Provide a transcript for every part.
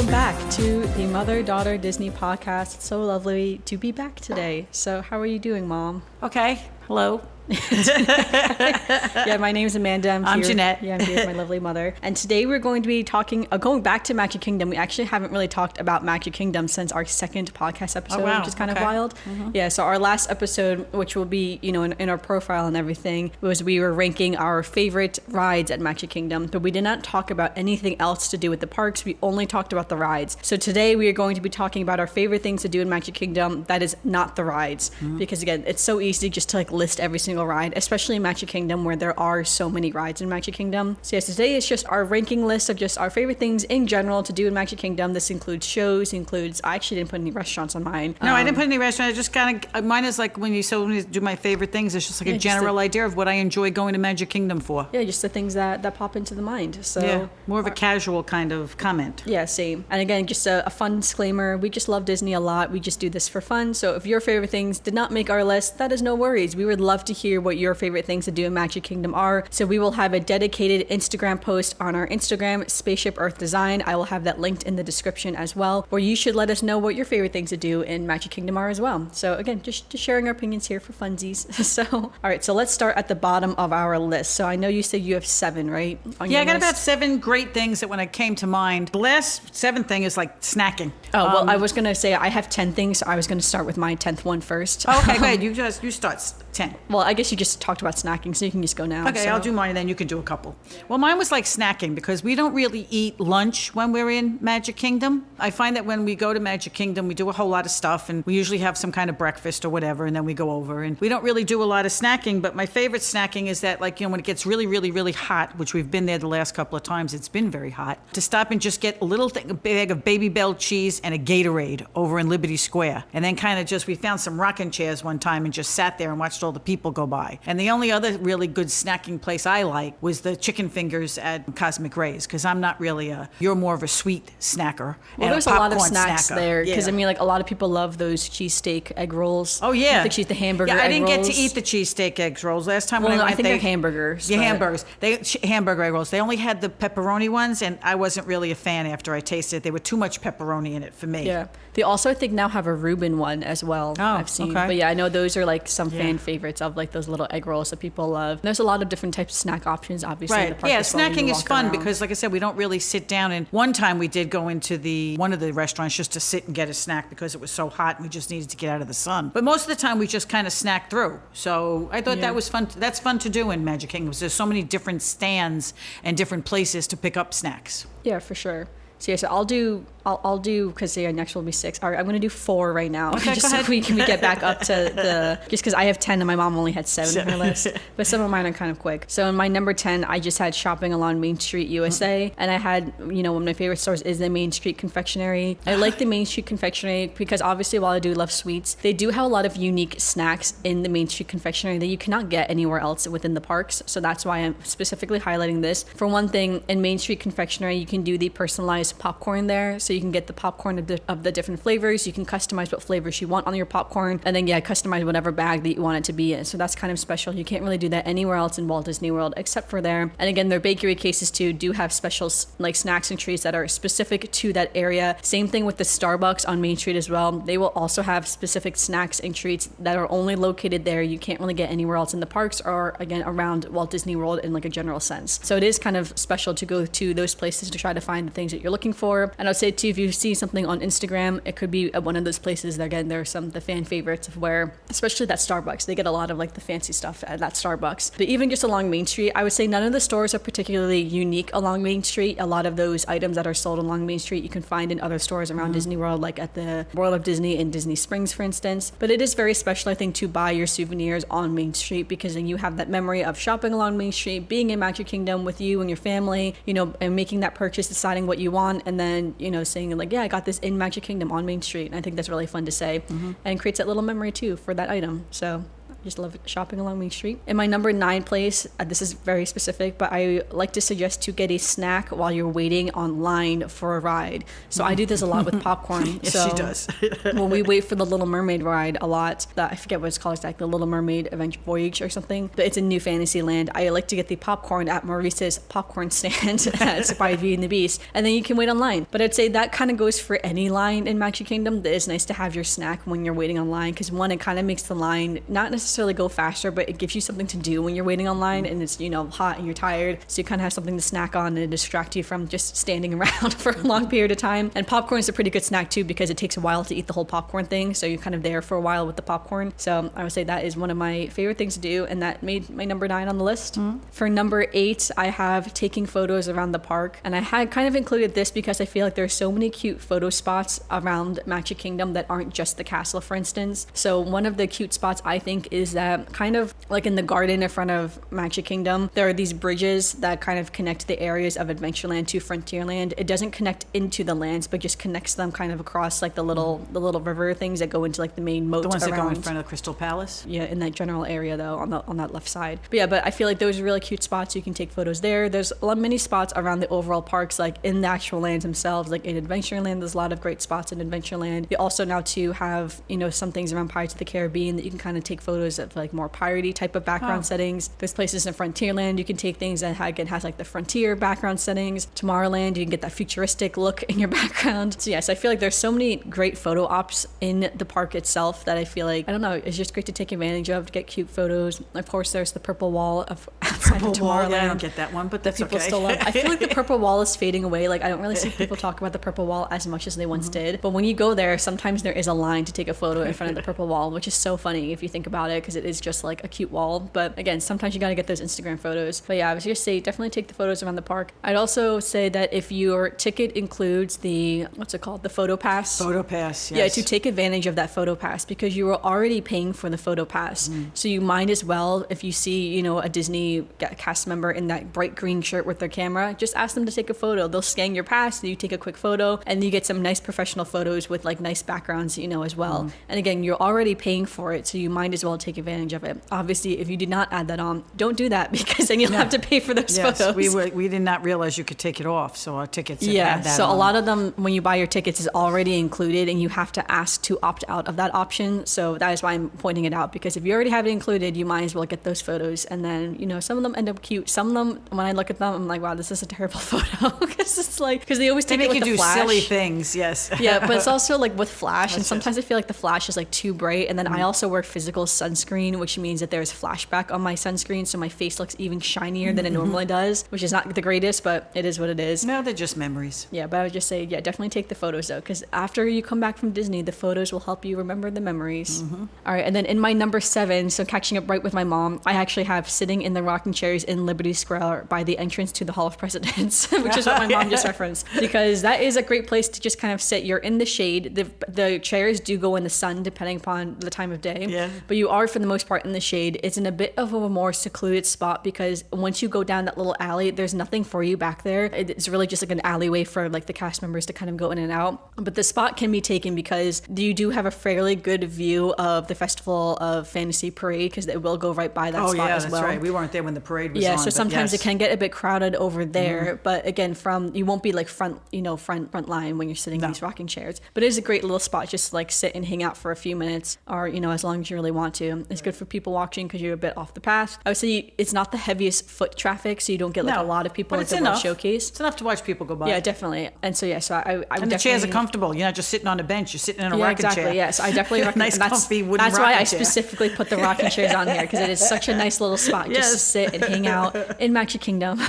welcome back to the Mother-Daughter Disney podcast. It's so lovely to be back today. So how are you doing, Mom? Okay. Hello. Yeah, my name's Amanda. I'm Janette. Yeah, I'm here with my lovely mother. And today we're going to be talking, going back to Magic Kingdom. We actually haven't really talked about Magic Kingdom since our second podcast episode, which is kind of wild. Mm-hmm. Yeah, so our last episode, which will be, in our profile and everything, was we were ranking our favorite rides at Magic Kingdom, but we did not talk about anything else to do with the parks. We only talked about the rides. So today we are going to be talking about our favorite things to do in Magic Kingdom that is not the rides. Mm-hmm. Because again, it's so easy just to list every single ride, especially in Magic Kingdom where there are so many rides in Magic Kingdom. So yes, today is just our ranking list of just our favorite things in general to do in Magic Kingdom. This includes shows, I actually didn't put any restaurants on mine. No, I didn't put any restaurants. I just kind of, mine is like when you do my favorite things, it's just like a general idea of what I enjoy going to Magic Kingdom for. Yeah, just the things that pop into the mind. So yeah, more of a casual kind of comment. Yeah, same. And again, just a fun disclaimer, we just love Disney a lot. We just do this for fun. So if your favorite things did not make our list, that is no worries. We would love to hear what your favorite things to do in Magic Kingdom are. So we will have a dedicated Instagram post on our Instagram, Spaceship Earth Design. I will have that linked in the description as well, where you should let us know what your favorite things to do in Magic Kingdom are as well. So again, just sharing our opinions here for funsies. So, all right, so let's start at the bottom of our list. So I know you said you have 7, right? Yeah, I got about 7 great things that when I came to mind. The last 7th thing is like snacking. Oh, well, I was going to say I have 10 things, so I was going to start with my 10th one first. Oh, okay, great. You start 10. Well, I guess you just talked about snacking, so you can just go now. Okay, I'll do mine and then you can do a couple. Well, mine was like snacking because we don't really eat lunch when we're in Magic Kingdom. I find that when we go to Magic Kingdom, we do a whole lot of stuff and we usually have some kind of breakfast or whatever and then we go over and we don't really do a lot of snacking, but my favorite snacking is that when it gets really, really, really hot, which we've been there the last couple of times, it's been very hot, to stop and just get a bag of Baby Bell cheese and a Gatorade over in Liberty Square. And then we found some rocking chairs one time and just sat there and watched all the people go by. And the only other really good snacking place I like was the chicken fingers at Cosmic Rays, because I'm not really you're more of a sweet snacker. Well, there's a lot of snacks there, because a lot of people love those cheesesteak egg rolls. Oh, yeah. The hamburger egg rolls. I didn't get to eat the cheesesteak egg rolls. Last time when I went, I think they're hamburgers. Yeah, hamburgers. Hamburger egg rolls. They only had the pepperoni ones, and I wasn't really a fan after I tasted it. There were too much pepperoni in it for me. Yeah. They also, I think, now have a Reuben one as well. Oh, I've seen. Okay. But yeah, I know those are some fan favorites of those little egg rolls that people love. There's a lot of different types of snack options, obviously. Right. In the park Snacking is fun around. because, like I said, we don't really sit down. And one time we did go into one of the restaurants just to sit and get a snack because it was so hot and we just needed to get out of the sun. But most of the time we just kind of snack through. So I thought that was fun. That's fun to do in Magic Kingdom. There's so many different stands and different places to pick up snacks. Yeah, for sure. So yeah, so I'll do because next will be 6. All right, I'm gonna do 4 right now. Okay, just go ahead. So we get back up to just because I have 10 and my mom only had 7 on her list. But some of mine are kind of quick. So in my number 10, I just had shopping along Main Street USA, and I had one of my favorite stores is the Main Street Confectionery. I like the Main Street Confectionery because obviously while I do love sweets, they do have a lot of unique snacks in the Main Street Confectionery that you cannot get anywhere else within the parks. So that's why I'm specifically highlighting this. For one thing, in Main Street Confectionery, you can do the personalized popcorn there, so you can get the popcorn of the different flavors. You can customize what flavors you want on your popcorn, and then customize whatever bag that you want it to be in. So that's kind of special. You can't really do that anywhere else in Walt Disney World except for there. And again, their bakery cases too do have special snacks and treats that are specific to that area. Same thing with the Starbucks on Main Street as well. They will also have specific snacks and treats that are only located there. You can't really get anywhere else in the parks or again around Walt Disney World in a general sense. So it is kind of special to go to those places to try to find the things that you're looking for. And I'd say too, if you see something on Instagram, it could be at one of those places. Again, there are some the fan favorites of where, especially that Starbucks, they get a lot of the fancy stuff at that Starbucks. But even just along Main Street, I would say none of the stores are particularly unique along Main Street. A lot of those items that are sold along Main Street you can find in other stores around Disney World, like at the World of Disney in Disney Springs, for instance. But it is very special, I think, to buy your souvenirs on Main Street because then you have that memory of shopping along Main Street, being in Magic Kingdom with you and your family, and making that purchase, deciding what you want, and then, saying I got this in Magic Kingdom on Main Street. And I think that's really fun to say and creates that little memory too for that item. So Just love shopping along Main Street. In my number 9 place, this is very specific, but I like to suggest to get a snack while you're waiting online for a ride. So I do this a lot with popcorn. Yes, so she does. when we wait for the Little Mermaid ride a lot, I forget what it's called exactly, the Little Mermaid Adventure Voyage or something, but it's in New Fantasyland. I like to get the popcorn at Maurice's popcorn stand at by Beauty and the Beast, and then you can wait online. But I'd say that kind of goes for any line in Magic Kingdom. That it's nice to have your snack when you're waiting online, because one, it kind of makes the line not necessarily go faster, but it gives you something to do when you're waiting online, and it's, you know, hot and you're tired, so you kind of have something to snack on and distract you from just standing around for a long period of time. And popcorn is a pretty good snack too, because it takes a while to eat the whole popcorn thing, so you're kind of there for a while with the popcorn. So I would say that is one of my favorite things to do, and that made my number 9 on the list. For number 8, I have taking photos around the park, and I had kind of included this because I feel like there's so many cute photo spots around Magic Kingdom that aren't just the castle, for instance. So one of the cute spots I think is that kind of like in the garden in front of Magic Kingdom, there are these bridges that kind of connect the areas of Adventureland to Frontierland. It doesn't connect into the lands, but just connects them kind of across like the little river things that go into like the main moat. The ones around. that go in front of the Crystal Palace. Yeah, in that general area though, on that left side. But yeah, but I feel like those are really cute spots. You can take photos there. There's many spots around the overall parks, like in the actual lands themselves. Like in Adventureland, there's a lot of great spots in Adventureland. You also now too have, you know, some things around Pirates of the Caribbean that you can kind of take photos of, like more piratey type of background settings. There's places in Frontierland you can take things that again has like the frontier background settings. Tomorrowland, you can get that futuristic look in your background. So yes, I feel like there's so many great photo ops in the park itself that I feel like, I don't know, it's just great to take advantage of, to get cute photos. Of course, there's the purple wall of outside of Tomorrowland. Yeah, I don't get that one, but that's people okay. still love. I feel like the purple wall is fading away. Like I don't really see people talk about the purple wall as much as they once did. But when you go there, sometimes there is a line to take a photo in front of the purple wall, which is so funny if you think about it, because it is just like a cute wall. But again, sometimes you got to get those Instagram photos. But yeah, I was just say definitely take the photos around the park. I'd also say that if your ticket includes the, what's it called, the photo pass. Photo pass, yes. Yeah, to take advantage of that photo pass, because you were already paying for the photo pass. So you might as well, if you see, you know, a Disney cast member in that bright green shirt with their camera, just ask them to take a photo. They'll scan your pass, and you take a quick photo, and you get some nice professional photos with like nice backgrounds, you know, as well. And again, you're already paying for it, so you might as well take advantage of it. Obviously, if you did not add that on, don't do that, because then you'll have to pay for those photos. We did not realize you could take it off, so our tickets had that so on. a lot of them, when you buy your tickets, is already included, and you have to ask to opt out of that option. So that is why I'm pointing it out, because if you already have it included, you might as well get those photos. And then, you know, some of them end up cute. Some of them, when I look at them, I'm like, wow, this is a terrible photo, because it's like, because they always take make it with you the do flash. silly things, yes. Yeah, but it's also like with flash, and sometimes I feel like the flash is like too bright. And then I also wear physical sunscreen, which means that there's flashback on my sunscreen, so my face looks even shinier than it normally does, which is not the greatest, but it is what it is. No, they're just memories. Yeah, but I would just say, yeah, definitely take the photos though, because after you come back from Disney, the photos will help you remember the memories. All right, and then in my number 7, so catching up right with my mom, I actually have sitting in the rocking chairs in Liberty Square by the entrance to the Hall of Presidents, which is what my mom just referenced, because that is a great place to just kind of sit. You're in the shade. The chairs do go in the sun depending upon the time of day, but you are for the most part in the shade. It's in a bit of a more secluded spot, because once you go down that little alley, there's nothing for you back there. It's really just like an alleyway for like the cast members to kind of go in and out. But the spot can be taken because you do have a fairly good view of the Festival of Fantasy Parade, because it will go right by that spot as well. That's right. We weren't there when the parade was on. Yeah, so sometimes it can get a bit crowded over there, but again, you won't be like front line when you're sitting in these rocking chairs. But it is a great little spot just to like sit and hang out for a few minutes, or, you know, as long as you really want to. It's good for people watching because you're a bit off the path. I would say it's not the heaviest foot traffic, so you don't get like a lot of people at the World Showcase. It's enough to watch people go by. Yeah, definitely. And so so I and the chairs are comfortable. You're not just sitting on a bench. You're sitting in a rocking chair. Yeah, so I definitely recommend. Nice, comfy wooden That's why I rocking chair. specifically put the rocking chairs on here, because it is such a nice little spot just to sit and hang out in Magic Kingdom.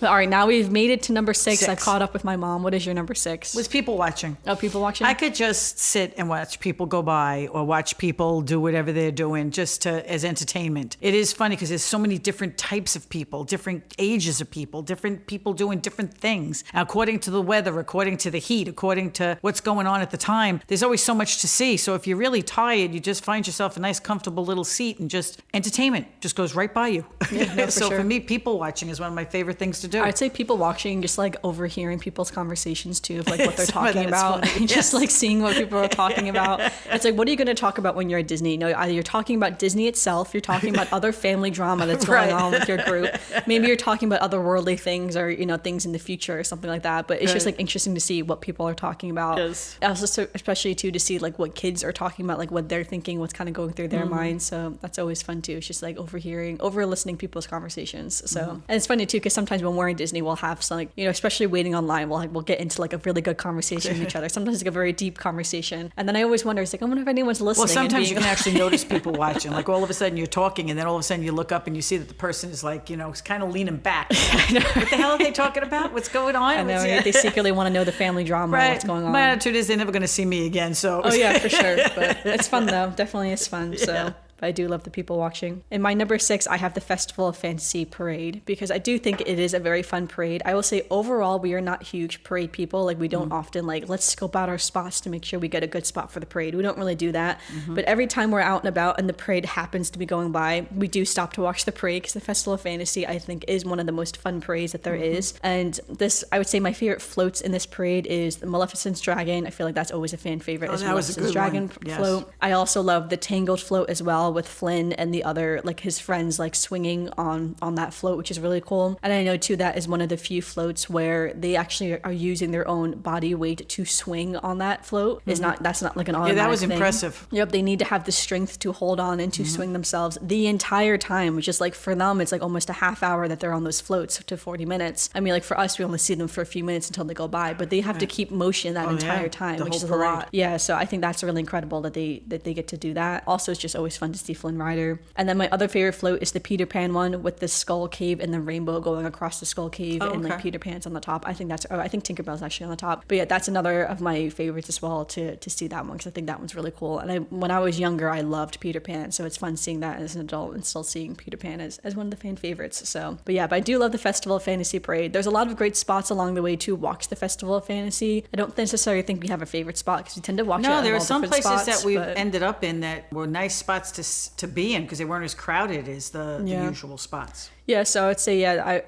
But all right, now we've made it to number 6. I've caught up with my mom. What is your number 6? Was people watching. Oh, people watching? I could just sit and watch people go by, or watch people do whatever they're doing just as entertainment. It is funny because there's so many different types of people, different ages of people, different people doing different things. According to the weather, according to the heat, according to what's going on at the time, there's always so much to see. So if you're really tired, you just find yourself a nice, comfortable little seat, and just entertainment just goes right by you. Yeah, no, so sure. for me, people watching is one of my favorite things to do. I'd say people watching, just like overhearing people's conversations too, of like what they're Some of talking that is about, funny, and yes. just like seeing what people are talking about. It's like, what are you going to talk about when you're at Disney? No, either you're talking about Disney itself, you're talking about other family drama that's going Right. on with your group. Maybe you're talking about otherworldly things, or things in the future or something like that. But it's just Right. like interesting to see what people are talking about. Yes. Also, especially too, to see like what kids are talking about, like what they're thinking, what's kind of going through their minds. So that's always fun too. It's just like over listening people's conversations. So and it's funny too, because sometimes when we're in Disney, we'll have some, like, especially waiting online, we'll get into like a really good conversation with each other. Sometimes like a very deep conversation, and then I always wonder, it's like, I wonder if anyone's listening. Well, sometimes you and can being actually notice people watching. Like all of a sudden you're talking, and then all of a sudden you look up and you see that the person is like, kind of leaning back. What the hell are they talking about? What's going on? I know, they secretly want to know the family drama, Right. what's going on. My attitude is they're never going to see me again. So. Oh yeah, for sure. But it's fun though. Definitely is fun. So. Yeah. But I do love the people watching. In my number 6, I have the Festival of Fantasy Parade, because I do think it is a very fun parade. I will say overall, we are not huge parade people. Like, we don't often let's scope out our spots to make sure we get a good spot for the parade. We don't really do that. But every time we're out and about and the parade happens to be going by, we do stop to watch the parade, because the Festival of Fantasy, I think, is one of the most fun parades that there is. And this, I would say my favorite floats in this parade is the Maleficent's Dragon. I feel like that's always a fan favorite. Oh, is that was a Maleficent's good Dragon one. Yes. float. I also love the Tangled float as well, with Flynn and the other, like, his friends, like, swinging on that float, which is really cool. And I know too that is one of the few floats where they actually are using their own body weight to swing on that float. That's not like an automatic Yeah, that was thing. impressive. Yep, they need to have the strength to hold on and to swing themselves the entire time, which is like, for them, it's like almost a half hour that they're on those floats to 40 minutes. I mean, like, for us, we only see them for a few minutes until they go by, but they have to keep motion that entire time, the which whole is parade. a lot. Yeah, so I think that's really incredible that they get to do that. Also, it's just always fun to see Flynn Rider. And then my other favorite float is the Peter Pan one, with the skull cave and the rainbow going across the skull cave, and like Peter Pan's on the top. I think Tinkerbell's actually on the top. But yeah, that's another of my favorites as well, to see that one, because I think that one's really cool. And when I was younger, I loved Peter Pan, so it's fun seeing that as an adult and still seeing Peter Pan as one of the fan favorites. So, but I do love the Festival of Fantasy Parade. There's a lot of great spots along the way to watch the Festival of Fantasy. I don't necessarily think we have a favorite spot, because we tend to watch it. No, there are are some places spots, that we've but ended up in that were nice spots to be in, because they weren't as crowded as the usual spots. Yeah, so I would say, I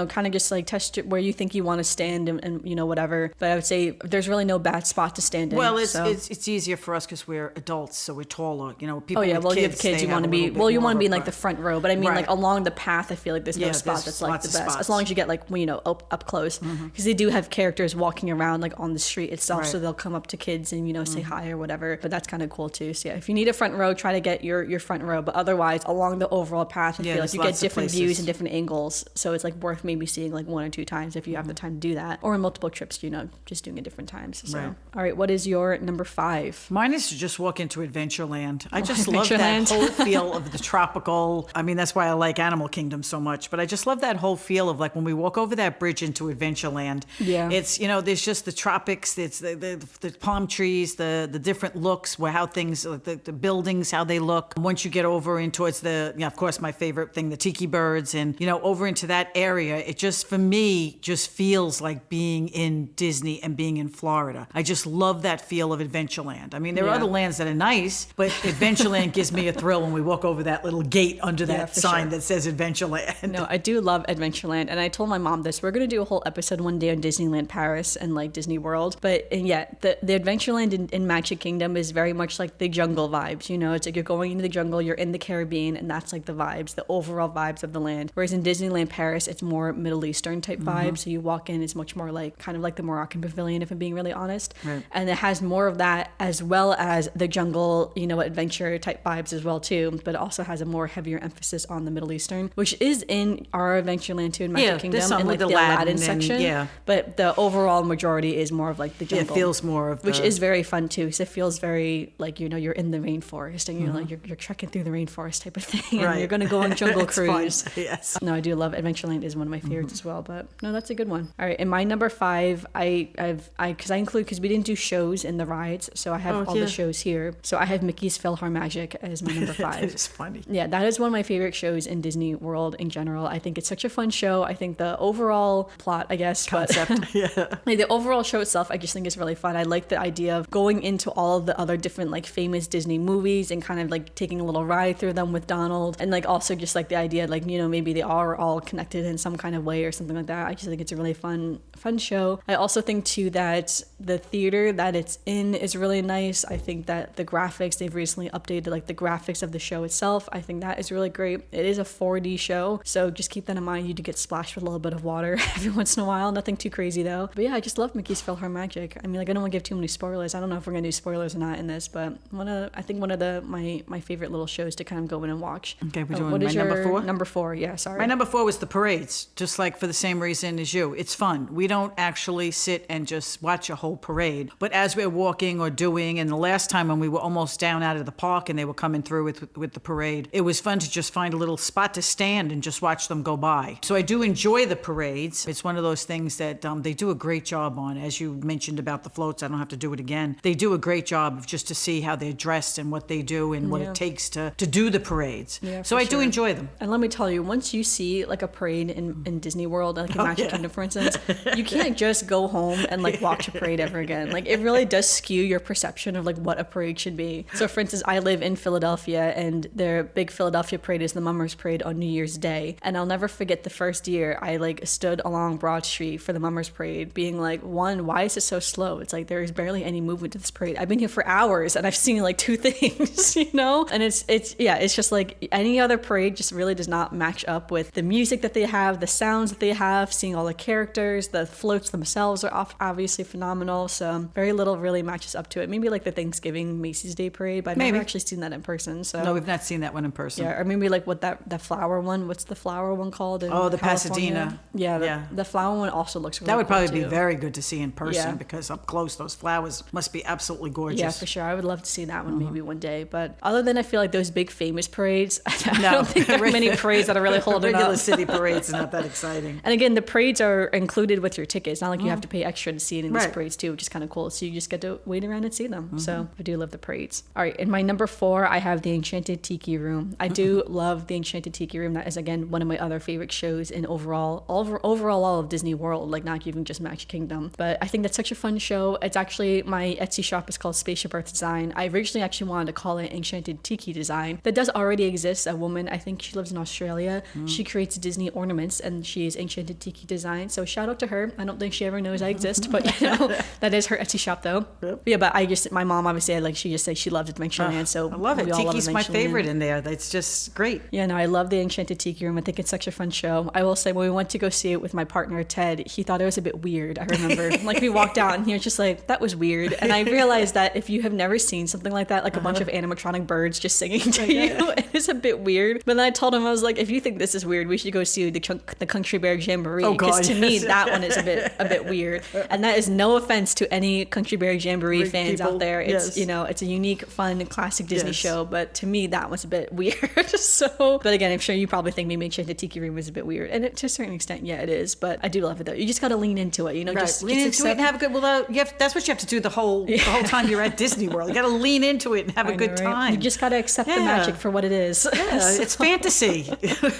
kind of just like test it where you think you want to stand and whatever. But I would say there's really no bad spot to stand in. Well, it's so. it's easier for us because we're adults, so we're taller. People Oh yeah, with well, kids, you have kids, they you want to have a be, little bit well, you more want to of be a in like the front row, but I mean, Right. like along the path, I feel like there's no Yeah, spot there's that's like lots the of best, spots. as long as you get like, up close, because they do have characters walking around like on the street itself, so Right. they'll come up to kids and say hi or whatever. But that's kind of cool too. So yeah, if you need a front row, try to get your front row. But otherwise, along the overall path, I feel like there's you get lots of different views places. and different angles. So it's like worth maybe seeing like 1 or 2 times if you have the time to do that, or in multiple trips, just doing it different times. So Right. all right, what is your number 5? Mine is to just walk into Adventureland. I just love that Adventureland. whole feel of the tropical. I mean, that's why I like Animal Kingdom so much. But I just love that whole feel of like when we walk over that bridge into Adventureland. Yeah. It's there's just the tropics. It's the palm trees, the different looks, how things, the buildings, how they look. Once you get over in towards of course, my favorite thing, the tiki birds, and over into that area, it just for me just feels like being in Disney and being in Florida. I just love that feel of Adventureland. I mean, there are Yeah. other lands that are nice, but Adventureland gives me a thrill when we walk over that little gate under that for sign sure. that says Adventureland. No, I do love Adventureland, and I told my mom this. We're gonna do a whole episode one day on Disneyland Paris and like Disney World. But and yeah, the Adventureland in Magic Kingdom is very much like the jungle vibes. It's like you're going into the jungle, you're in the Caribbean, and that's like the vibes, the overall vibes of the land. Whereas in Disneyland Paris, it's more Middle Eastern type vibes. So you walk in, it's much more like kind of like the Moroccan Pavilion, if I'm being really honest. Right. And it has more of that as well as the jungle, adventure type vibes as well too. But it also has a more heavier emphasis on the Middle Eastern, which is in our Adventureland too in Magic Yeah, there's Kingdom some and with like the the Aladdin Aladdin and- section. yeah. But the overall majority is more of like the Yeah, jungle. it feels more of which the- is very fun too, because it feels very like you're in the rainforest and you're like you're trekking through the rainforest type of thing, and Right. you're gonna go on Jungle It's fun. Cruise. Yes. No, I do love Adventureland is one of my favorites as well. But no, that's a good one. All right, in my number 5, because we didn't do shows in the rides, so I have all yeah. the shows here. So I have Mickey's PhilharMagic as my number 5. It is funny. Yeah, that is one of my favorite shows in Disney World in general. I think it's such a fun show. I think the overall plot, I guess, Concept. Yeah. like the overall show itself, I just think is really fun. I like the idea of going into all of the other different like famous Disney movies and kind of like taking a little ride through them with Donald, and like also just like the idea like maybe maybe they are all connected in some kind of way or something like that. I just think it's a really fun show. I also think too that the theater that it's in is really nice. I think that the graphics, they've recently updated like the graphics of the show itself. I think that is really great. It is a 4D show, so just keep that in mind. You do get splashed with a little bit of water every once in a while. Nothing too crazy though. But yeah, I just love Mickey's PhilharMagic. I mean, like, I don't want to give too many spoilers. I don't know if we're gonna do spoilers or not in this, but I think one of my favorite little shows to kind of go in and watch. Okay, we're doing what my is your number 4? Number 4, yeah, sorry. My number 4 was the parades, just like for the same reason as you. It's fun. We don't actually sit and just watch a whole parade, but as we're walking or doing, and the last time when we were almost down out of the park and they were coming through with the parade, it was fun to just find a little spot to stand and just watch them go by. So I do enjoy the parades. It's one of those things that they do a great job on. As you mentioned about the floats, I don't have to do it again. They do a great job of just to see how they're dressed and what they do and what it takes to do the parades. Yeah, so I do enjoy them. And let me tell you, once you see like a parade in Disney World, like in Magic Kingdom, for instance, you can't just go home and like watch a parade ever again. Like, it really does skew your perception of like what a parade should be. So for instance, I live in Philadelphia, and their big Philadelphia parade is the Mummers Parade on New Year's Day. And I'll never forget the first year I like stood along Broad Street for the Mummers Parade being like, one, why is it so slow? It's like there is barely any movement to this parade. I've been here for hours and I've seen like 2 things, you know? And it's just like any other parade just really does not match up with the music that they have, the sounds that they have, seeing all the characters. The floats themselves are obviously phenomenal. So very little really matches up to it. Maybe like the Thanksgiving Macy's Day Parade, but I've never actually seen that in person. So no, we've not seen that one in person. Yeah, or maybe like what that flower one. What's the flower one called? In the California? Pasadena. Yeah, the flower one also looks really That would cool probably too. be very good to see in person because up close those flowers must be absolutely gorgeous. Yeah, for sure. I would love to see that one maybe one day. But other than I feel like those big famous parades, I don't think there are many parades that are really holding Regular up. city parades are not that exciting. And again, the parades are included with your tickets. Not like you have to pay extra to see it in these parades too, which is kind of cool. So you just get to wait around and see them. So I do love the parades. All right, in my number 4, I have the Enchanted Tiki Room. I do love the Enchanted Tiki Room. That is, again, one of my other favorite shows in overall all of Disney World, like not even just Magic Kingdom. But I think that's such a fun show. It's actually, my Etsy shop is called Spaceship Earth Design. I originally actually wanted to call it Enchanted Tiki Design. That does already exist. A woman, I think she lives in Australia. She creates Disney ornaments and she is Enchanted Tiki Design. So shout out to her. I don't think she ever knows I exist, but you know, that is her Etsy shop though. But yeah, but my mom obviously, like, she just said she loved Adventureland. So I love it. we all love Tiki's my Adventureland. favorite in there. It's just great. Yeah, no, I love the Enchanted Tiki Room. I think it's such a fun show. I will say, when we went to go see it with my partner Ted, he thought it was a bit weird. I remember, like, we walked out and he was just like, "That was weird." And I realized that if you have never seen something like that, like a bunch of animatronic birds just singing to you, it is a bit weird. But then I told him, I was like, "If you think this is weird, we should go see the Country Bear Jamboree." Oh, God, because to me, yes. that one is a bit weird. And that is no offense to any Country Bear Jamboree fans out there. It's you know, it's a unique, fun, classic Disney show. But to me, that was a bit weird. So, but again, I'm sure you probably think maybe Enchanted Tiki Room was a bit weird, and to a certain extent, yeah, it is. But I do love it though. You just got to lean into it, you know. Just lean into it and have a good. Well, that's what you have to do the whole time you're at Disney World. You got to lean into it and have a good time. You just got to accept the magic for what it is. It's fantasy.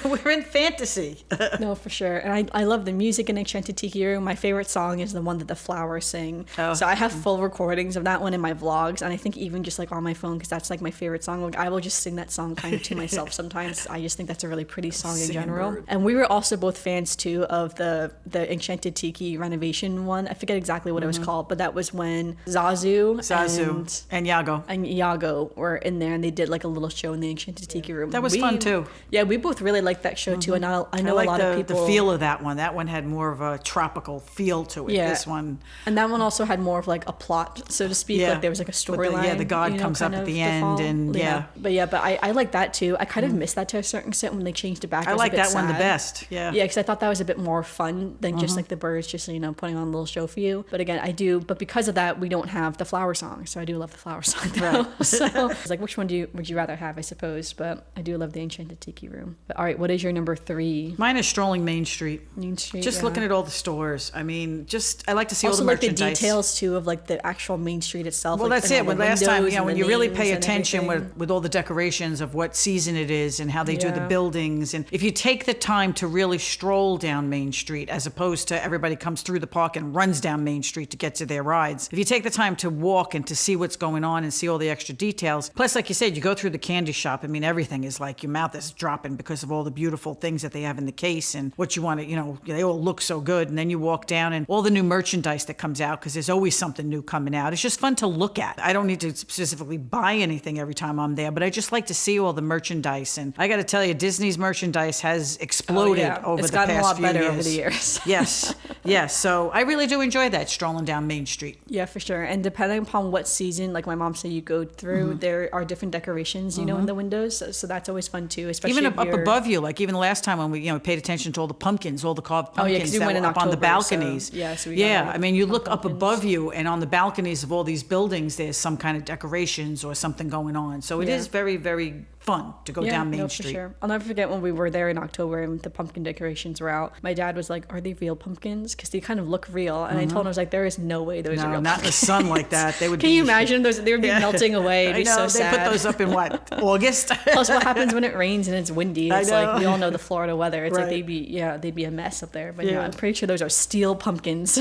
We're in fantasy. No, for sure. And I love the music in Enchanted Tiki Room. My favorite song is the one that the flowers sing. So I have full recordings of that one in my vlogs, and I think even just like on my phone, because that's like my favorite song. Like, I will just sing that song kind of to myself sometimes. I just think that's a really pretty song in general. And we were also both fans too of the Enchanted Tiki renovation one. I forget exactly what it was called, but that was when Zazu and Iago were in there, and they did like a little show in the Enchanted Tiki Room. That was fun too. Yeah, we both really liked that show too, and I know like a lot of people. The feel of that one. That one had more of a tropical feel to it. Yeah. This one, and that one also had more of like a plot, so to speak. Like there was like a storyline. The god comes up at the end, and But I like that too. I kind of missed that to a certain extent when they changed it back. I like that one the sad. best. Yeah, because I thought that was a bit more fun than just like the birds just putting on a little show for you. But again, I do. But because of that, we don't have the flower song, so I do love the flower song though. Right. So it's like, which one would you rather have? I suppose, but I do love the Enchanted Tiki Room. But all right, what is your number 3? Mine is strolling Main Street. Main Street. Just looking at all the stores. I mean, I like to see also all the like merchandise. the details too of like the actual Main Street itself. Well, like, that's it. When last time, when you really pay and attention everything. with all the decorations of what season it is and how they do the buildings, and if you take the time to really stroll down Main Street, as opposed to everybody comes through the park and runs down Main Street to get to their rides. If you take the time to walk and to see what's going on and see all the extra details, plus, like you said, you go through the candy shop. I mean, everything is like your mouth is dropping because of all the beautiful things that they have in the case and what you want to, they all look so good. And then you walk down and all the new merchandise that comes out, because there's always something new coming out. It's just fun to look at. I don't need to specifically buy anything every time I'm there, but I just like to see all the merchandise. And I got to tell you, Disney's merchandise has exploded over the past few years. It's gotten a lot better over the years. Yes. So I really do enjoy that, strolling down Main Street. Yeah, for sure. And depending upon what season, like my mom said, you go through, there are different decorations, in the windows. So that's always fun too, especially even up above you. Like even the last time when we paid attention to all the pumpkins, all the carved pumpkins that were up on the balconies. So I mean, you look up above you, and on the balconies of all these buildings, there's some kind of decorations or something going on. So it is very, very fun to go down Main Street. For sure. I'll never forget when we were there in October and the pumpkin decorations were out. My dad was like, "Are they real pumpkins? Because they kind of look real." And I told him, I was like, "There is no way those are real not pumpkins." in the sun like that. They would. Can you imagine those? They would be melting away. It'd be so sad. They put those up in what, August? Plus, what happens when it rains and it's windy? It's like we all know the Florida weather. It's like they'd be a mess up there. But I'm pretty sure those are steel pumpkins.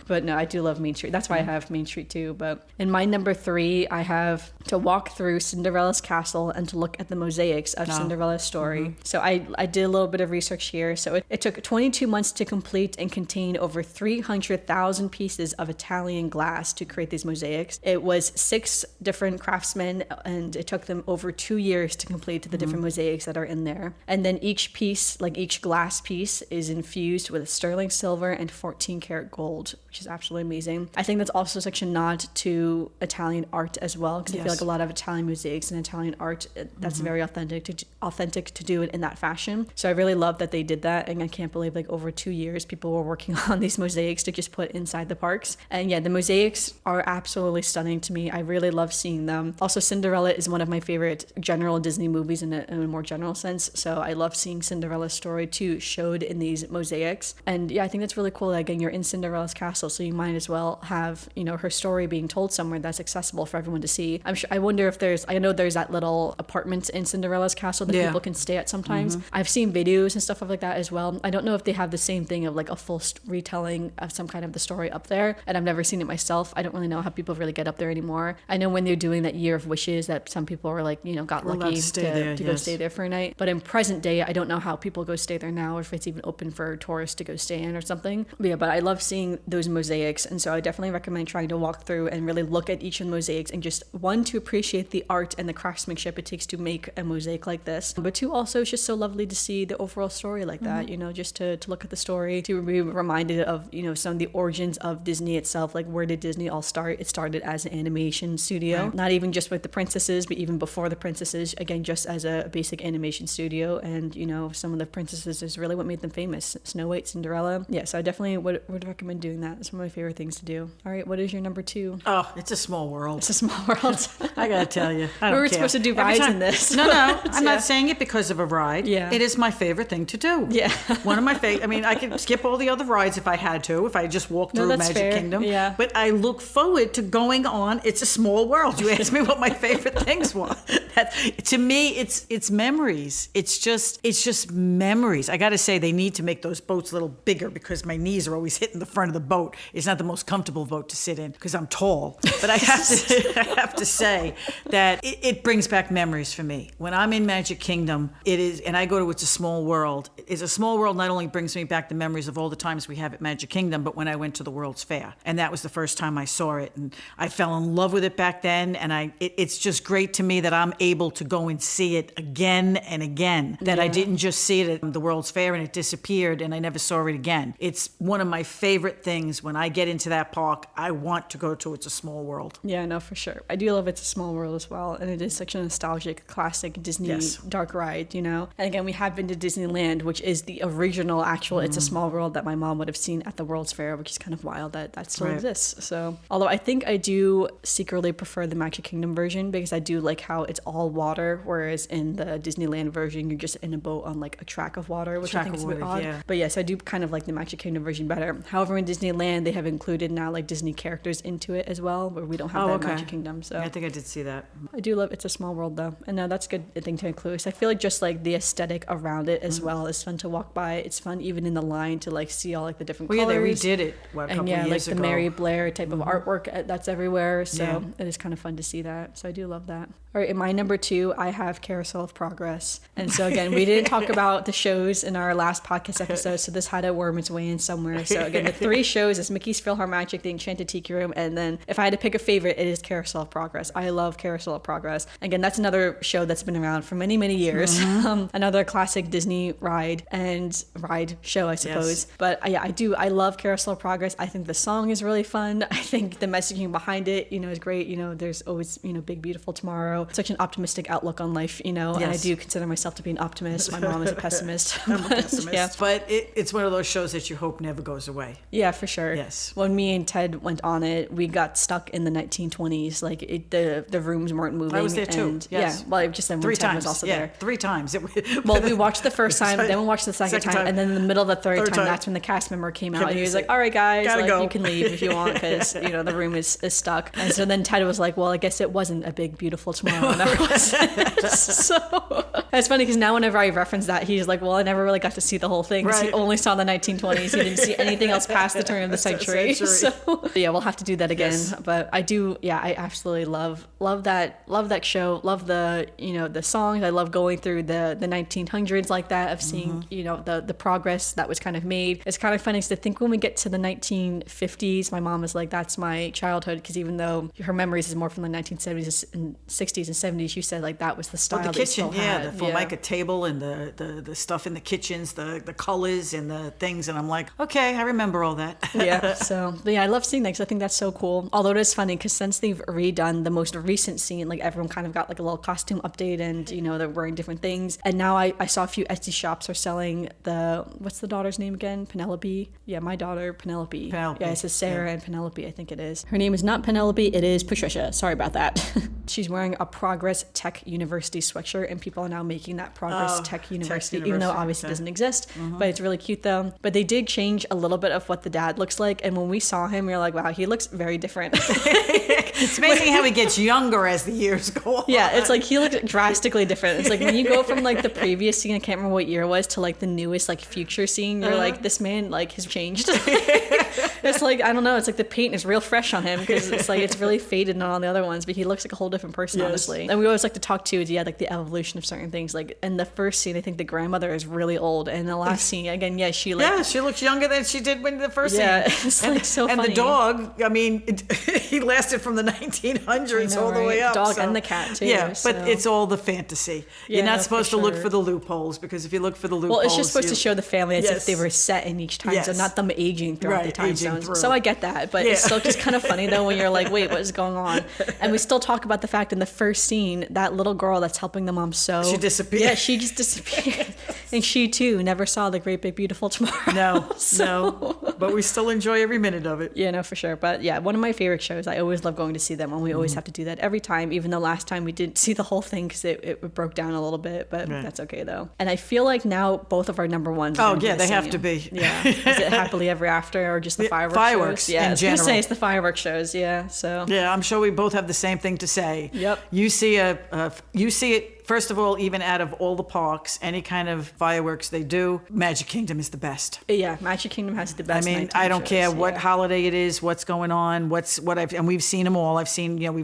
But no, I do love Main Street. That's why I have Main Street too. But in my number 3, I have to walk through Cinderella's castle and to look at the mosaics of Cinderella's story. So I did a little bit of research here. So it took 22 months to complete and contain over 300,000 pieces of Italian glass to create these mosaics. It was 6 different craftsmen, and it took them over 2 years to complete the different mosaics that are in there. And then each piece, like each glass piece, is infused with sterling silver and 14 karat gold, which is absolutely amazing. I think that's also such a nod to Italian art as well, because I feel like a lot of Italian mosaics and Italian art, that's very authentic to do it in that fashion. So I really love that they did that, and I can't believe like over 2 years people were working on these mosaics to just put inside the parks. And the mosaics are absolutely stunning to me. I really love seeing them. Also, Cinderella is one of my favorite general Disney movies in a more general sense, so I love seeing Cinderella's story too showed in these mosaics. And I think that's really cool that again you're in Cinderella's castle, so you might as well have her story being told somewhere that's accessible for everyone to see. I wonder if I know there's that little apartment in Cinderella's castle that people can stay at sometimes. I've seen videos and stuff like that as well. I don't know if they have the same thing of like a full retelling of some kind of the story up there, and I've never seen it myself. I don't really know how people really get up there anymore. I know when they're doing that year of wishes that some people were like, got lucky to go stay there for a night. But in present day, I don't know how people go stay there now, or if it's even open for tourists to go stay in or something. But I love seeing those mosaics, and so I definitely recommend trying to walk through and really look at each of the mosaics and just to appreciate the art and the craftsmanship it takes to make a mosaic like this. But 2, also it's just so lovely to see the overall story like that, just to look at the story, to be reminded of, some of the origins of Disney itself. Like, where did Disney all start? It started as an animation studio, not even just with the princesses, but even before the princesses, again, just as a basic animation studio. And, some of the princesses is really what made them famous. Snow White, Cinderella. So I definitely would recommend doing that. It's one of my favorite things to do. All right, what is your number 2? Oh, it's a small world. It's a small world. I gotta tell you, I don't we were care. supposed to do rides in this. No, I'm not saying it because of a ride. It is my favorite thing to do. One of my favorite. I mean, I could skip all the other rides if I had to, if I just walked through Magic Kingdom. But I look forward to going on It's a Small World. You asked me what my favorite things were. To me, it's memories. It's just memories. I gotta say, they need to make those boats a little bigger because my knees are always hitting the front of the boat. It's not the most comfortable boat to sit in because I'm tall. But I have to say that it brings back memories for me. When I'm in Magic Kingdom, it is, and I go to It's a Small World. It's a Small World not only brings me back the memories of all the times we have at Magic Kingdom, but when I went to the World's Fair. And that was the first time I saw it. And I fell in love with it back then. And it's just great to me that I'm able to go and see it again and again. That I didn't just see it at the World's Fair and it disappeared and I never saw it again. It's one of my favorite things. When I get into that park, I want to go to It's a Small World. Yeah, no, for sure. I do love It's a Small World as well. And it is such a nostalgic, classic Disney dark ride, And again, we have been to Disneyland, which is the original actual It's a Small World that my mom would have seen at the World's Fair, which is kind of wild that still exists. So, although I think I do secretly prefer the Magic Kingdom version because I do like how it's all water, whereas in the Disneyland version, you're just in a boat on like a track of water, which I think is a bit odd. But yes, I do kind of like the Magic Kingdom version better. However, in Disneyland, and they have included now like Disney characters into it as well, where we don't have that in Magic Kingdom. So I think I did see that. I do love It's a Small World though, and no, that's a good thing to include. So I feel like just like the aesthetic around it as well is fun to walk by. It's fun even in the line to like see all like the different colors. Yeah, they redid it a couple and years like ago. the Mary Blair type of artwork that's everywhere. So it is kind of fun to see that. So I do love that. All right, in my number 2, I have Carousel of Progress. And so again, we didn't talk about the shows in our last podcast episode, so this had to worm its way in somewhere. So again, the 3 shows is Mickey's PhilharMagic, The Enchanted Tiki Room, and then if I had to pick a favorite, it is Carousel of Progress. I love Carousel of Progress. Again, that's another show that's been around for many, many years. Another classic Disney ride show, I suppose. Yes. But yeah, I love Carousel of Progress. I think the song is really fun. I think the messaging behind it, is great. There's always, Big Beautiful Tomorrow. Such an optimistic outlook on life, and I do consider myself to be an optimist. My mom is a pessimist. I'm a pessimist. Yeah. But it's one of those shows that you hope never goes away. Yeah, for sure. Yes. When me and Ted went on it, we got stuck in the 1920s. Like the rooms weren't moving. I was there too. Yes. Yeah. Well, just then 3 times. Was also there. 3 times. Well, we watched the first time, then we watched the second time, and then in the middle of the third time, that's when the cast member came out, and he was like, "All right, guys, you can leave if you want, because the room is stuck." And so then Ted was like, "Well, I guess it wasn't a big beautiful tomorrow." And I was so it's funny because now whenever I reference that, he's like, "Well, I never really got to see the whole thing because he only saw the 1920s. He didn't see anything else past the turn of the century." So yeah, we'll have to do that again. Yes. But I do, I absolutely love that show. Love the the songs. I love going through the 1900s like that, of seeing the progress that was kind of made. It's kind of funny to think when we get to the 1950s, my mom is like, that's my childhood, because even though her memories is more from the 1970s and 60s and 70s, you said like that was the style. But the kitchen, the formica table and the stuff in the kitchens, the colors and the things, and I'm like, okay, I remember all that. So I love seeing that because I think that's so cool. Although it is funny because since they've redone the most recent scene, like everyone kind of got like a little costume update, and they're wearing different things. And now I saw a few Etsy shops are selling what's the daughter's name again? Penelope. Yeah, my daughter Penelope. Yeah, it says Sarah and Penelope, I think it is. Her name is not Penelope, it is Patricia. Sorry about that. She's wearing a Progress Tech University sweatshirt, and people are now making that Progress Tech University, even though obviously it doesn't exist. But it's really cute though. But they did change a little bit of what the dad looks like, and when we saw him, we were like, wow, he looks very different. It's amazing how he gets younger as the years go on. Yeah, it's like he looks drastically different. It's like when you go from like the previous scene, I can't remember what year it was, to like the newest like future scene, you're like, this man like has changed. It's like, I don't know, it's like the paint is real fresh on him, because it's like it's really faded on all the other ones, but he looks like a whole different person, honestly. And we always like to talk too, like the evolution of certain things. Like in the first scene, I think the grandmother is really old, and the last scene again, she looks younger than she did when the first scene. It's like so funny. And the dog, I mean, he lasted from the 1900s all the way up. Dog and the cat too. Yeah, but it's all the fantasy. You're not supposed to look for the loopholes, because if you look for the loopholes, well, it's just supposed to show the family as if they were set in each time zone, not them aging throughout the time zones. So I get that, but it's still just kind of funny though when you're like, wait, what is going on? And we still talk about the fact in the first scene, that little girl that's helping the mom sew, she disappeared. Yeah, she just disappeared. And she too never saw the Great Big Beautiful Tomorrow. No, but we still enjoy every minute of it. Yeah, no, for sure. But yeah, one of my favorite shows. I always love going to see them, and we always have to do that every time, even though last time we didn't see the whole thing because it broke down a little bit, but that's okay though. And I feel like now both of our number ones they have to be. Yeah. Is it Happily Ever After or just the fireworks shows? Yeah, in general. It's the fireworks shows. Yeah, so yeah, I'm sure we both have the same thing to say. Yep. You see it. First of all, even out of all the parks, any kind of fireworks they do, Magic Kingdom is the best. Yeah, Magic Kingdom has the best. I mean, I don't care what holiday it is, what's going on, and we've seen them all. We've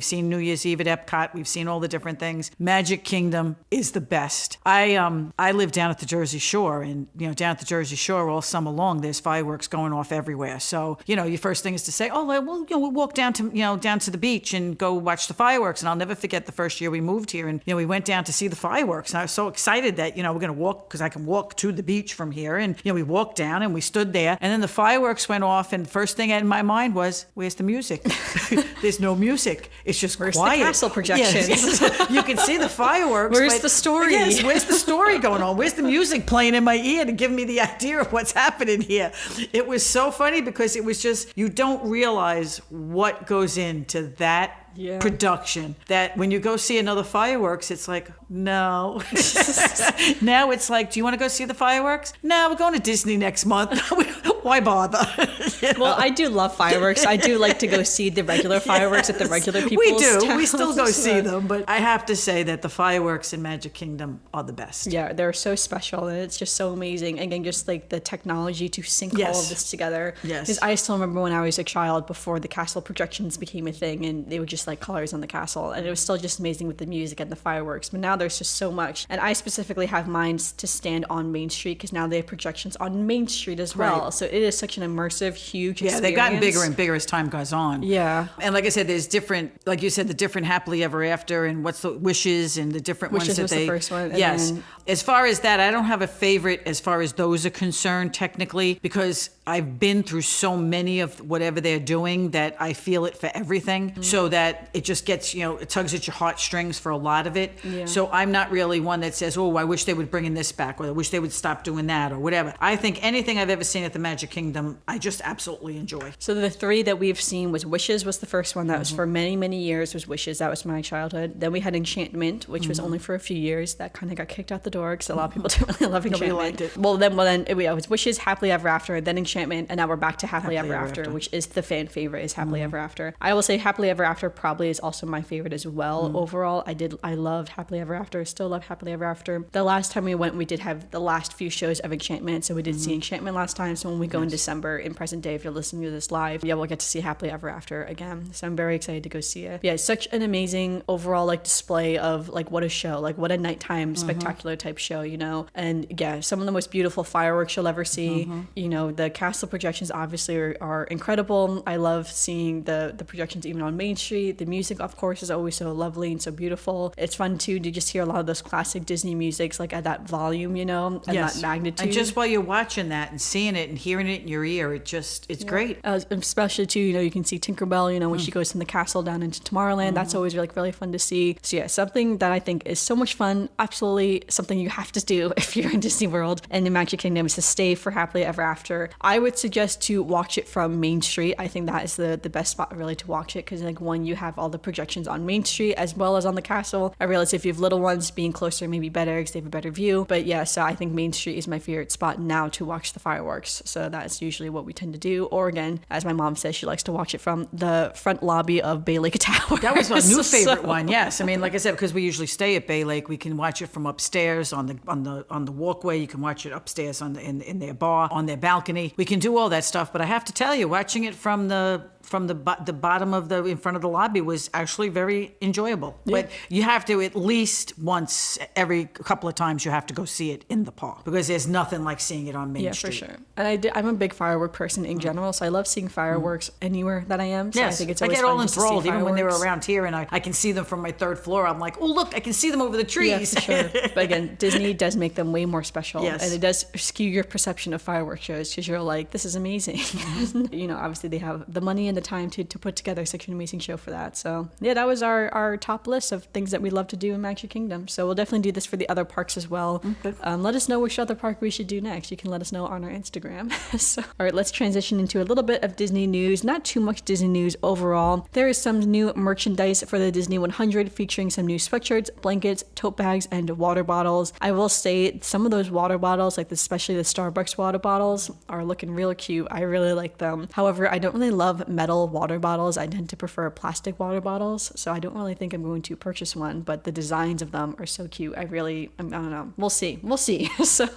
seen New Year's Eve at Epcot. We've seen all the different things. Magic Kingdom is the best. I live down at the Jersey Shore, and down at the Jersey Shore all summer long, there's fireworks going off everywhere. So your first thing is to say, we'll walk down to the beach and go watch the fireworks. And I'll never forget the first year we moved here, and we went down to see the fireworks, and I was so excited that we're going to walk, because I can walk to the beach from here, and we walked down and we stood there, and then the fireworks went off, and first thing in my mind was, where's the music? There's no music. It's just where's quiet. The castle projections? Yes. You can see the fireworks. Where's the story? Yes, where's the story going on? Where's the music playing in my ear to give me the idea of what's happening here? It was so funny, because it was just, you don't realize what goes into that Yeah. production that when you go see another fireworks, it's like, no. Now it's like, do you want to go see the fireworks? No, we're going to Disney next month. Why bother? You know? Well, I do love fireworks. I do like to go see the regular fireworks at the regular people's We do. towns. We still go see them, but I have to say that the fireworks in Magic Kingdom are the best. Yeah, they're so special, and it's just so amazing. Again, just like the technology to sync all Yes. of this together. Yes. Because I still remember when I was a child, before the castle projections became a thing, and they were just like colors on the castle, and it was still just amazing with the music and the fireworks. But now there's just so much, and I specifically have mines to stand on Main Street because now they have projections on Main Street as well. Right. So it is such an immersive, huge Yeah, experience. they've gotten bigger and bigger as time goes on. Yeah. And like I said, there's different, like you said, the different happily ever after and what's the wishes and the different Wishes ones that was the first one, and Yes. then- As far as that, I don't have a favorite as far as those are concerned technically, because I've been through so many of whatever they're doing that I feel it for everything. So that it just gets, it tugs at your heartstrings for a lot of it. Yeah. So I'm not really one that says, oh, I wish they would bring in this back, or I wish they would stop doing that, or whatever. I think anything I've ever seen at the Magic Kingdom, I just absolutely enjoy. So the three that we've seen was Wishes was the first one. That was for many, many years was Wishes. That was my childhood. Then we had Enchantment, which was only for a few years. That kind of got kicked out the door because a lot of people didn't really love Nobody Enchantment. liked it. Well, then it was Wishes, Happily Ever After, then Enchantment, and now we're back to Happily Ever After, After. which is the fan favorite, is Happily Ever After. I will say Happily Ever After probably is also my favorite as well. Overall, I loved Happily Ever After. Still love Happily Ever After. The last time we went, we did have the last few shows of Enchantment, so we did see Enchantment last time. So when we go in December, in present day, if you're listening to this live, yeah, we'll get to see Happily Ever After again. So I'm very excited to go see it. Yeah, it's such an amazing overall display of what a show, what a nighttime spectacular type show, And yeah, some of the most beautiful fireworks you'll ever see. The castle projections obviously are incredible. I love seeing the projections even on Main Street. The music, of course, is always so lovely and so beautiful. It's fun too to just hear a lot of those classic Disney musics at that volume, and that magnitude. And just while you're watching that and seeing it and hearing it in your ear, it's great. Especially too, you can see Tinkerbell, when she goes from the castle down into Tomorrowland. That's always really fun to see. So yeah, something that I think is so much fun, absolutely something you have to do if you're in Disney World and the Magic Kingdom, is to stay for Happily Ever After. I would suggest to watch it from Main Street. I think that is the best spot really to watch it because one, you have all the projections on Main Street as well as on the castle. I realize if you have little ones, being closer may be better because they have a better view. But yeah, so I think Main Street is my favorite spot now to watch the fireworks. So that's usually what we tend to do. Or again, as my mom says, she likes to watch it from the front lobby of Bay Lake Tower. That was my new favorite one. Yes, I mean, like I said, because we usually stay at Bay Lake, we can watch it from upstairs on the walkway. You can watch it upstairs in their bar, on their balcony. We can do all that stuff. But I have to tell you, watching it from the bottom of in front of the lobby was actually very enjoyable. Yeah. But you have to at least once every couple of times you have to go see it in the park because there's nothing like seeing it on Main Street. Yeah, for sure. And I'm a big firework person in general, so I love seeing fireworks anywhere that I am. So Yes, I think it's I always get all fun just to see enthralled even when they were fireworks. around here and I can see them from my third floor. I'm like, oh look, I can see them over the trees. Yeah, for sure. But again, Disney does make them way more special. Yes. And it does skew your perception of fireworks shows because you're like, this is amazing. Obviously they have the money and the time to put together such an amazing show for that. So yeah, that was our top list of things that we love to do in Magic Kingdom. So we'll definitely do this for the other parks as well. Okay. Let us know which other park we should do next. You can let us know on our Instagram. So, all right, let's transition into a little bit of Disney news. Not too much Disney news overall. There is some new merchandise for the Disney 100 featuring some new sweatshirts, blankets, tote bags, and water bottles. I will say some of those water bottles, especially the Starbucks water bottles, are looking real cute. I really like them. However, I don't really love metal water bottles. I tend to prefer plastic water bottles, so I don't really think I'm going to purchase one, but the designs of them are so cute. I don't know. We'll see. So,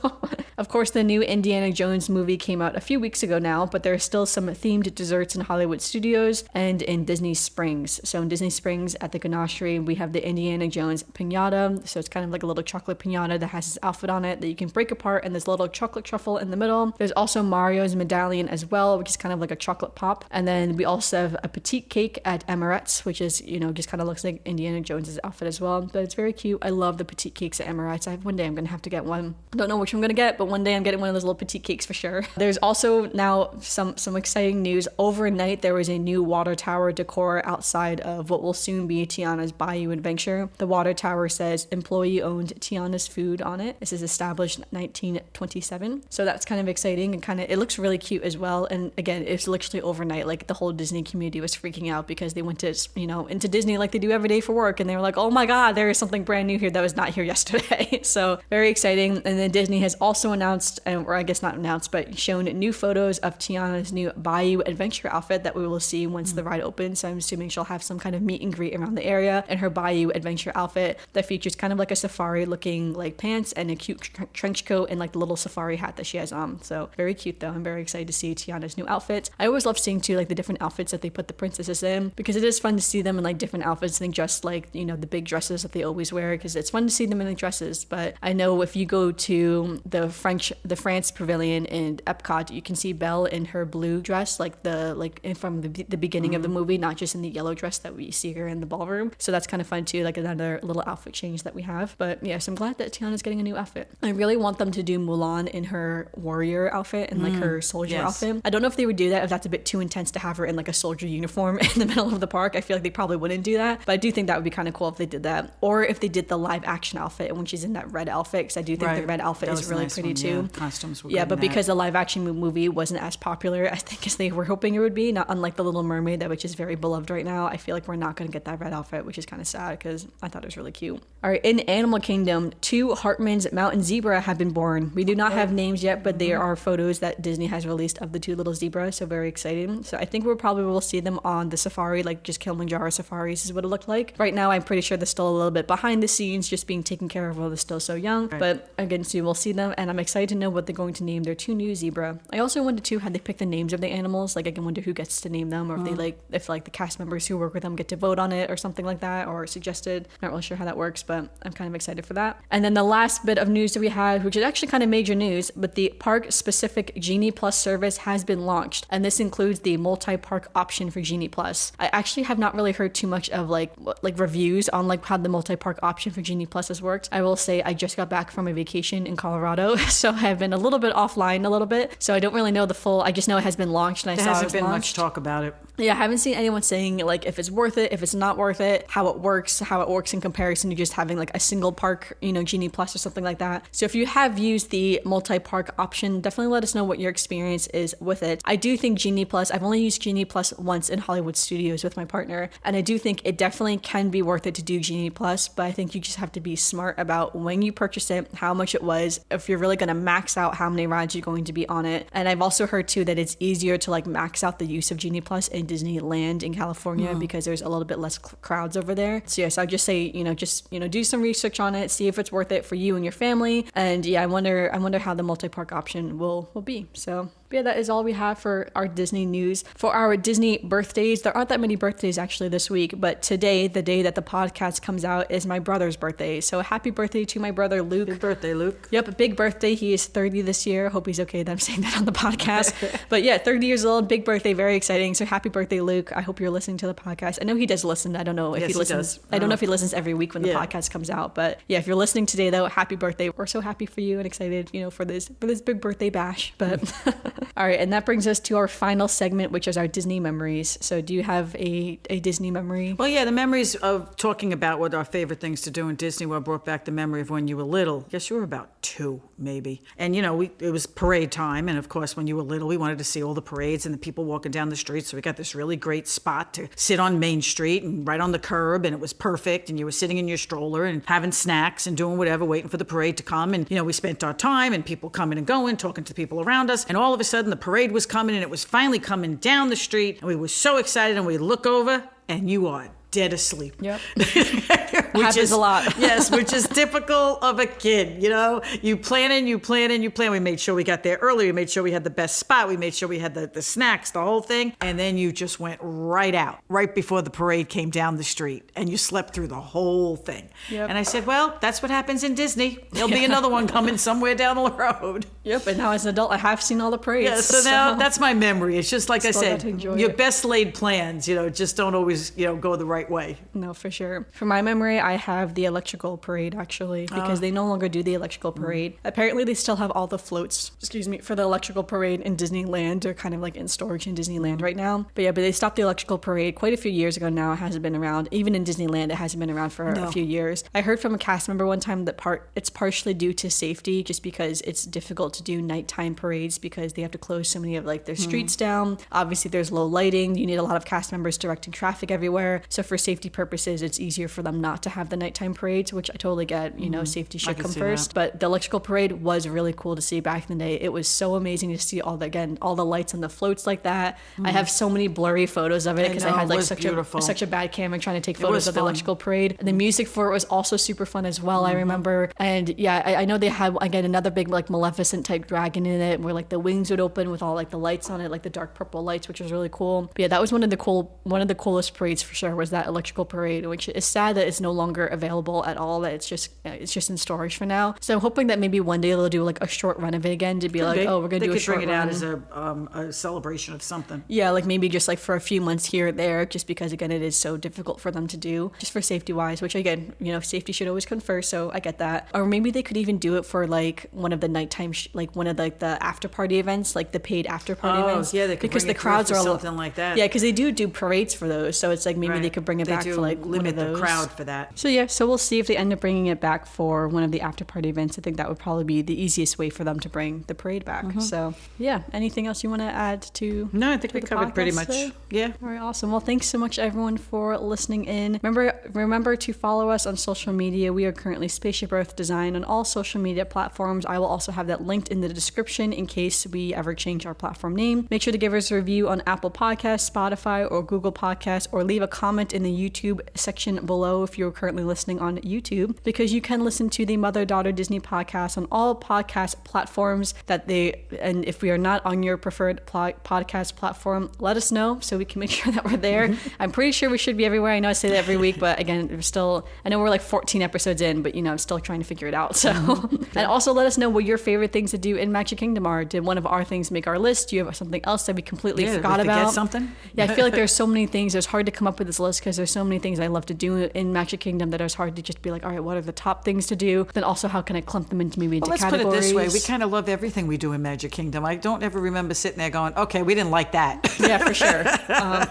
of course, the new Indiana Jones movie came out a few weeks ago now, but there are still some themed desserts in Hollywood Studios and in Disney Springs. So in Disney Springs at the Ganachery, we have the Indiana Jones piñata. So it's kind of like a little chocolate piñata that has his outfit on it that you can break apart, and there's a little chocolate truffle in the middle. There's also Mario's medallion as well, which is kind of like a chocolate pop. And then we also have a petite cake at Emirates, which is, just kind of looks like Indiana Jones's outfit as well. But it's very cute. I love the petite cakes at Emirates. One day I'm going to have to get one. I don't know which I'm going to get, but one day I'm getting one of those little petite cakes for sure. There's also now some exciting news. Overnight, there was a new water tower decor outside of what will soon be Tiana's Bayou Adventure. The water tower says employee-owned Tiana's Food on it. This is established 1927. So that's kind of exciting and it looks really cute as well. And again, it's literally overnight. Like the whole Disney community was freaking out because they went to, into Disney like they do every day for work. And they were like, oh my God, there is something brand new here that was not here yesterday. So very exciting. And then Disney has also announced, or I guess not announced, but shown new photos of Tiana's new Bayou Adventure outfit that we will see once the ride opens. So I'm assuming she'll have some kind of meet and greet around the area in her Bayou Adventure outfit that features kind of like a safari looking like pants and a cute trench coat and like the little safari hat that she has on. So very cute though. I'm very excited to see Tiana's new outfit. I always love seeing too like the different outfits that they put the princesses in, because it is fun to see them in like different outfits than just like, the big dresses that they always wear, because it's fun to see them in the dresses. But I know if you go to the France pavilion in Epcot, you can see Belle in her blue dress, from the beginning of the movie, not just in the yellow dress that we see her in the ballroom. So that's kind of fun too, like another little outfit change that we have. But yes, I'm glad that Tiana's getting a new outfit. I really want them to do Mulan in her warrior outfit and like her soldier outfit. I don't know if they would do that, if that's a bit too intense to have her in like a soldier uniform in the middle of the park. I feel like they probably wouldn't do that, but I do think that would be kind of cool if they did that. Or if they did the live action outfit when she's in that red outfit, because I do think the red outfit is really pretty too. Yeah. Costumes were good. Yeah, but because that. the live action movie wasn't as popular, I think, as they were hoping it would be, not unlike The Little Mermaid, that which is very beloved right now. I feel like we're not going to get that red outfit, which is kind of sad because I thought it was really cute. All right, in Animal Kingdom, 2 Hartman's Mountain Zebra have been born. We do not have names yet, but there are photos that Disney has released of the 2 little zebras, so very exciting. So I think we'll probably see them on the safari, like just Kilimanjaro safaris is what it looked like. Right now, I'm pretty sure they're still a little bit behind the scenes, just being taken care of while they're still so young. Right. But again, soon we'll see them, and I'm excited to know what they're going to name their 2 new zebra. I also wonder too how they pick the names of the animals. Like I can wonder who gets to name them, or if they if the cast members who work with them get to vote on it or something like that, or suggested. Not really sure how that works, but I'm kind of excited for that. And then the last bit of news that we had, which is actually kind of major news, but the park-specific Genie Plus service has been launched, and this includes the multi-park option for Genie Plus. I actually have not really heard too much of like reviews on like how the multi-park option for Genie Plus has worked. I will say I just got back from a vacation in Colorado, so I've been a little bit offline a little bit, so I don't really know the full. I just know it has been launched, and I saw it was been launched. Much talk about it. Yeah, I haven't seen anyone saying like if it's worth it, if it's not worth it, how it works in comparison to just having like a single park, Genie Plus or something like that. So if you have used the multi-park option, definitely let us know what your experience is with it. I do think Genie Plus, I've only used Genie Plus once in Hollywood Studios with my partner, and I do think it definitely can be worth it to do Genie Plus, but I think you just have to be smart about when you purchase it, how much it was, if you're really going to max out how many rides you're going to be on it. And I've also heard too that it's easier to like max out the use of Genie Plus in Disneyland in California because there's a little bit less crowds over there. So yes, I'd just say, do some research on it, see if it's worth it for you and your family. And yeah, I wonder how the multi-park option will be. So yeah, that is all we have for our Disney news. For our Disney birthdays, there aren't that many birthdays actually this week, but today, the day that the podcast comes out, is my brother's birthday. So happy birthday to my brother, Luke. Big birthday, Luke. Yep, big birthday. He is 30 this year. Hope he's okay that I'm saying that on the podcast. But yeah, 30 years old, big birthday, very exciting. So happy birthday, Luke. I hope you're listening to the podcast. I know he does listen. I don't know if he listens. I don't know if he listens every week when the podcast comes out, but yeah, if you're listening today though, happy birthday. We're so happy for you and excited, for this big birthday bash. But all right, and that brings us to our final segment, which is our Disney memories. So do you have a Disney memory? Well, yeah, the memories of talking about what our favorite things to do in Disney World brought back the memory of when you were little. I guess you were about 2, maybe. And, it was parade time. And, of course, when you were little, we wanted to see all the parades and the people walking down the street. So we got this really great spot to sit on Main Street and right on the curb. And it was perfect. And you were sitting in your stroller and having snacks and doing whatever, waiting for the parade to come. And, we spent our time and people coming and going, talking to the people around us. And all of a sudden, the parade was coming and it was finally coming down the street. And we were so excited. And we look over and you are dead asleep. Yep. Which is a lot. Yes, which is typical of a kid. You plan and you plan and you plan. We made sure we got there early. We made sure we had the best spot. We made sure we had the snacks, the whole thing. And then you just went right out, right before the parade came down the street. And you slept through the whole thing. Yep. And I said, well, that's what happens in Disney. There'll be another one coming somewhere down the road. Yep, and now as an adult, I have seen all the parades. Yeah, so now that's my memory. It's just like I said, your best laid plans, just don't always, go the right right way. No, for sure. From my memory, I have the electrical parade actually, because they no longer do the electrical parade. Apparently, they still have all the floats, for the electrical parade in Disneyland. They're kind of like in storage in Disneyland right now. But they stopped the electrical parade quite a few years ago now. It hasn't been around. Even in Disneyland, it hasn't been around for a few years. I heard from a cast member one time that it's partially due to safety, just because it's difficult to do nighttime parades because they have to close so many of like their streets down. Obviously, there's low lighting. You need a lot of cast members directing traffic everywhere. So for safety purposes, it's easier for them not to have the nighttime parades, which I totally get. Safety should come first. But the electrical parade was really cool to see back in the day. It was so amazing to see all the lights on the floats like that. I have so many blurry photos of it because I had like such a bad camera trying to take photos of the electrical parade. And the music for it was also super fun as well, I remember. And I know they had, again, another big like Maleficent type dragon in it where like the wings would open with all like the lights on it, like the dark purple lights, which was really cool. But that was one of the coolest parades for sure, was that electrical parade, which is sad that it's no longer available at all, that it's just in storage for now. So I'm hoping that maybe one day they'll do like a short run of it again to be we're gonna do a short run. They could bring it out as a celebration of something. Yeah, like maybe just like for a few months here or there, just because again it is so difficult for them to do, just for safety wise, which again, safety should always come first, so I get that. Or maybe they could even do it for like one of the nighttime like one of like the after party events, like the paid after party events. Yeah, they could because bring the crowds are something like that. Yeah, because they do parades for those, so it's like maybe they could bring it back for like one of those. The crowd for that. So we'll see if they end up bringing it back for one of the after party events. I think that would probably be the easiest way for them to bring the parade back. So yeah, anything else you want to add to? No, I think we covered pretty much. Today? Yeah. All right, awesome. Well, thanks so much everyone for listening in. Remember to follow us on social media. We are currently Spaceship Earth Design on all social media platforms. I will also have that linked in the description in case we ever change our platform name. Make sure to give us a review on Apple Podcasts, Spotify, or Google Podcasts, or leave a comment in the YouTube section below if you're currently listening on YouTube, because you can listen to the Mother-Daughter Disney podcast on all podcast platforms and if we are not on your preferred podcast platform, let us know so we can make sure that we're there. I'm pretty sure we should be everywhere. I know I say that every week, but again, I know we're like 14 episodes in, but I'm still trying to figure it out. So, and also let us know what your favorite things to do in Magic Kingdom are. Did one of our things make our list? Do you have something else that we completely forgot about? Something? Yeah, I feel like there's so many things. It's hard to come up with this list because there's so many things I love to do in Magic Kingdom that it's hard to just be like, all right, what are the top things to do? Then also, how can I clump them into categories? Let's put it this way. We kind of love everything we do in Magic Kingdom. I don't ever remember sitting there going, okay, we didn't like that. Yeah, for sure.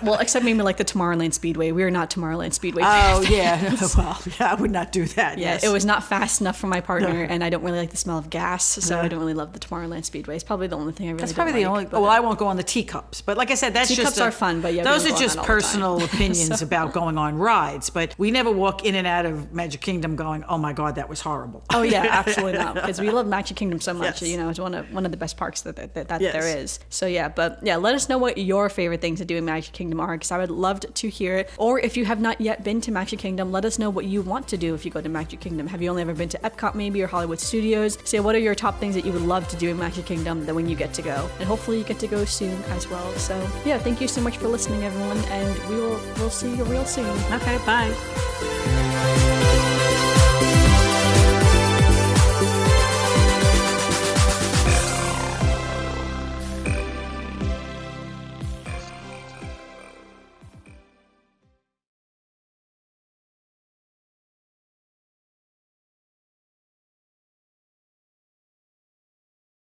Well, except maybe like the Tomorrowland Speedway. We are not Tomorrowland Speedway. Oh, yeah. Well, yeah, I would not do that. Yeah, yes. It was not fast enough for my partner, and I don't really like the smell of gas, so I don't really love the Tomorrowland Speedway. It's probably the only thing I really That's probably the only. Well, I won't go on the teacups, but like I said, teacups are fun. But yeah, those are just personal opinions about going on rides. But we never walk in and out of Magic Kingdom going, "Oh my God, that was horrible." Oh yeah, absolutely not. Because we love Magic Kingdom so much. Yes. It's one of the best parks that yes. there is. So yeah, but yeah, let us know what your favorite things to do in Magic Kingdom are, because I would love to hear it. Or if you have not yet been to Magic Kingdom, let us know what you want to do if you go to Magic Kingdom. Have you only ever been to Epcot maybe, or Hollywood Studios? So what are your top things that you would love to do in Magic Kingdom that when you get to go? And hopefully you get to go soon as well. So yeah, thank you so much for listening, everyone, and we'll see you real soon. Okay, bye.